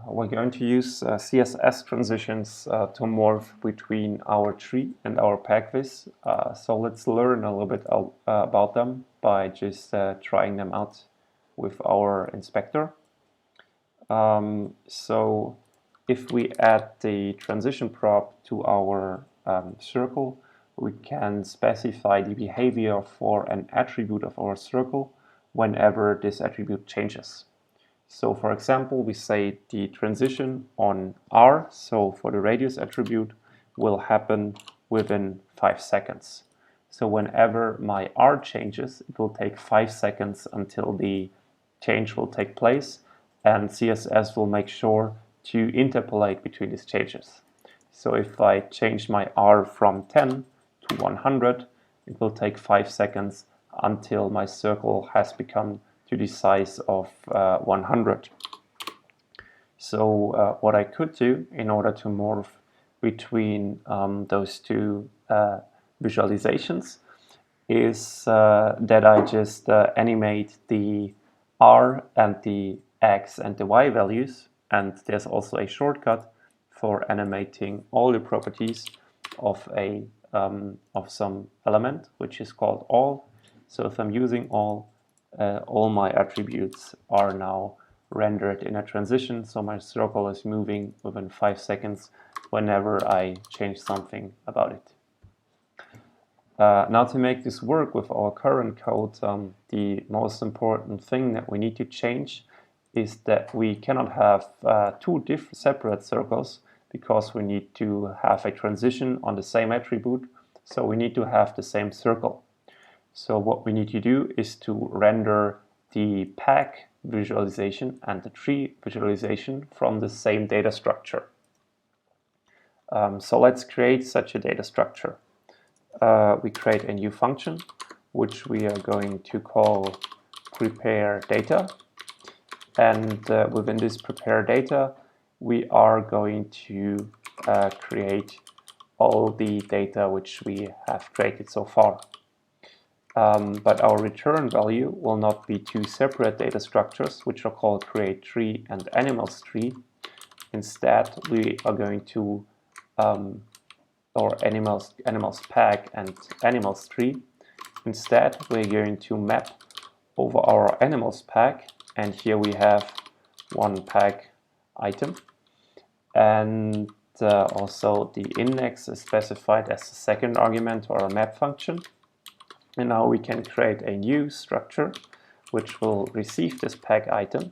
We're going to use CSS transitions to morph between our tree and our PagVis. So let's learn a little bit about them by just trying them out with our inspector. So if we add the transition prop to our circle, we can specify the behavior for an attribute of our circle whenever this attribute changes. So for example, we say the transition on R, so for the radius attribute, will happen within 5 seconds. So whenever my R changes, it will take 5 seconds until the change will take place, and CSS will make sure to interpolate between these changes. So if I change my R from 10 to 100, it will take 5 seconds until my circle has become to the size of 100. So what I could do in order to morph between those two visualizations is that I just animate the R and the X and the Y values, and there's also a shortcut for animating all the properties of some element, which is called all. So if I'm using all my attributes are now rendered in a transition, so my circle is moving within 5 seconds whenever I change something about it. Now to make this work with our current code, the most important thing that we need to change is that we cannot have two separate circles, because we need to have a transition on the same attribute, so we need to have the same circle. So what we need to do is to render the pag visualization and the tree visualization from the same data structure. So let's create such a data structure. We create a new function, which we are going to call prepare data. And within this prepare data, we are going to create all the data which we have created so far. But our return value will not be two separate data structures, which are called create tree and animals tree. Instead, we are going to, or animals pag and animals tree. Instead, we're going to map over our animals pag, and here we have one pag item, and also the index is specified as the second argument to our map function. And now we can create a new structure which will receive this pag item,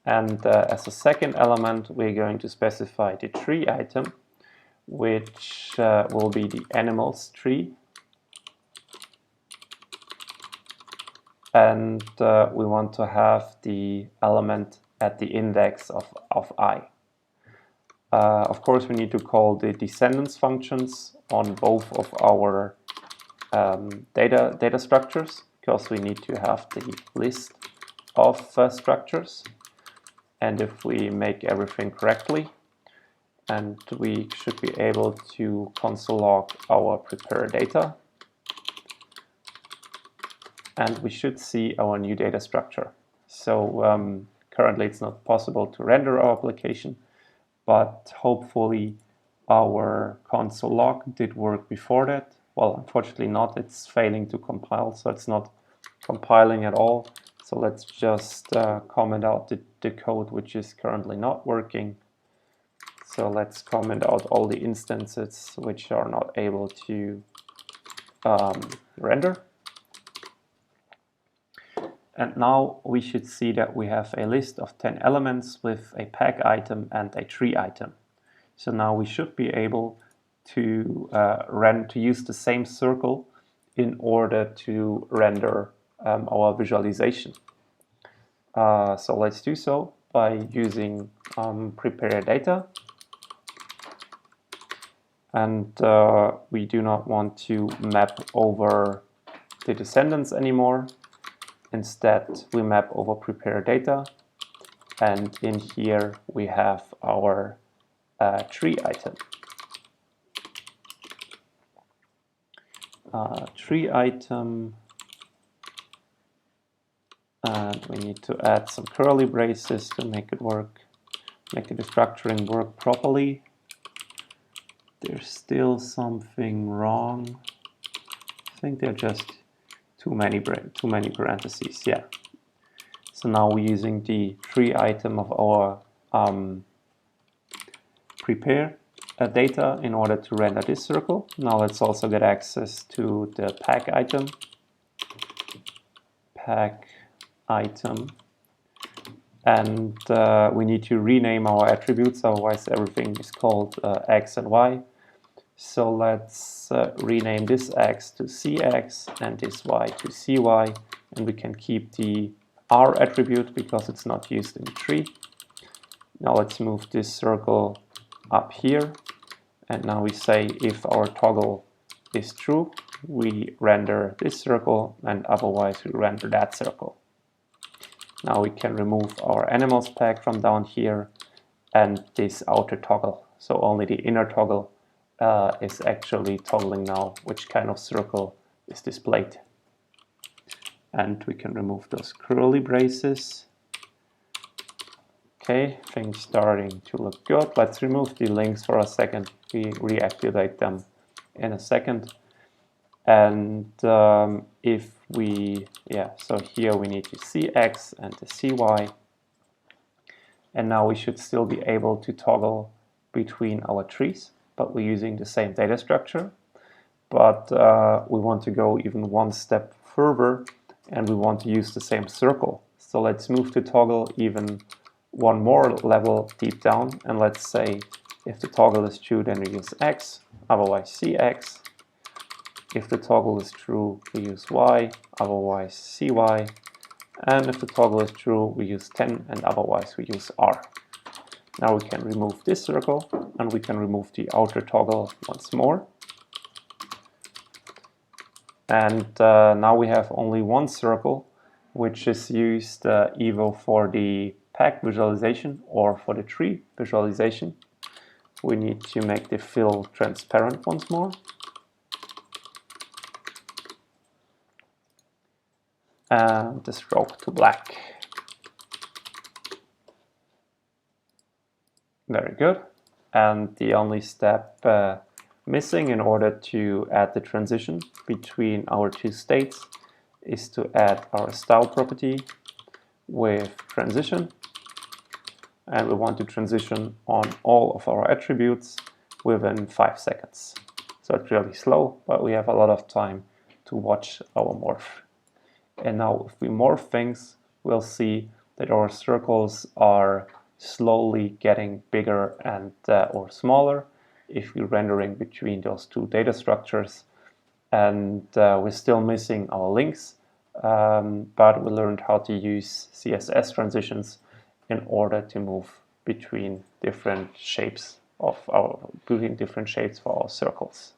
and as a second element we're going to specify the tree item, which will be the animals tree, and we want to have the element at the index of I. Of course, we need to call the descendants functions on both of our data structures, because we need to have the list of structures. And if we make everything correctly, and we should be able to console log our prepare data, and we should see our new data structure. So currently it's not possible to render our application, but hopefully our console log did work before that. Well, unfortunately not, it's failing to compile, so it's not compiling at all. So let's just comment out the code which is currently not working. So let's comment out all the instances which are not able to render. And now we should see that we have a list of 10 elements with a pag item and a tree item. So now we should be able to use the same circle in order to render our visualization. So let's do so by using prepare data, and we do not want to map over the descendants anymore. Instead, we map over prepare data, and in here we have our tree item. Tree item, and we need to add some curly braces to make it work. make the destructuring work properly. There's still something wrong. I think there are just too many parentheses. Yeah. So now we're using the tree item of our prepare data in order to render this circle. Now let's also get access to the pack item. Pack item. And we need to rename our attributes, otherwise everything is called x and y. So let's rename this x to cx and this y to cy, and we can keep the r attribute because it's not used in the tree. Now let's move this circle up here, and now we say if our toggle is true, we render this circle, and otherwise we render that circle. Now we can remove our animals pack from down here and this outer toggle. So only the inner toggle is actually toggling now which kind of circle is displayed. And we can remove those curly braces. Okay, things starting to look good. Let's remove the links for a second. We reactivate them in a second. And if we, so here we need to see x and to see y. And now we should still be able to toggle between our trees, but we're using the same data structure. But we want to go even one step further, and we want to use the same circle. So let's move the toggle even one more level deep down, and let's say if the toggle is true, then we use x, otherwise cx. If the toggle is true, we use y, otherwise cy. And if the toggle is true, we use 10, and otherwise we use r. Now we can remove this circle, and we can remove the outer toggle once more. And now we have only one circle, which is used either for the pack visualization or for the tree visualization. We need to make the fill transparent once more. And the stroke to black. Very good. And the only step missing in order to add the transition between our two states is to add our style property with transition. And we want to transition on all of our attributes within 5 seconds. So it's really slow, but we have a lot of time to watch our morph. And now if we morph things, we'll see that our circles are slowly getting bigger and or smaller if we're rendering between those two data structures. And we're still missing our links, but we learned how to use CSS transitions in order to move between different shapes for our circles.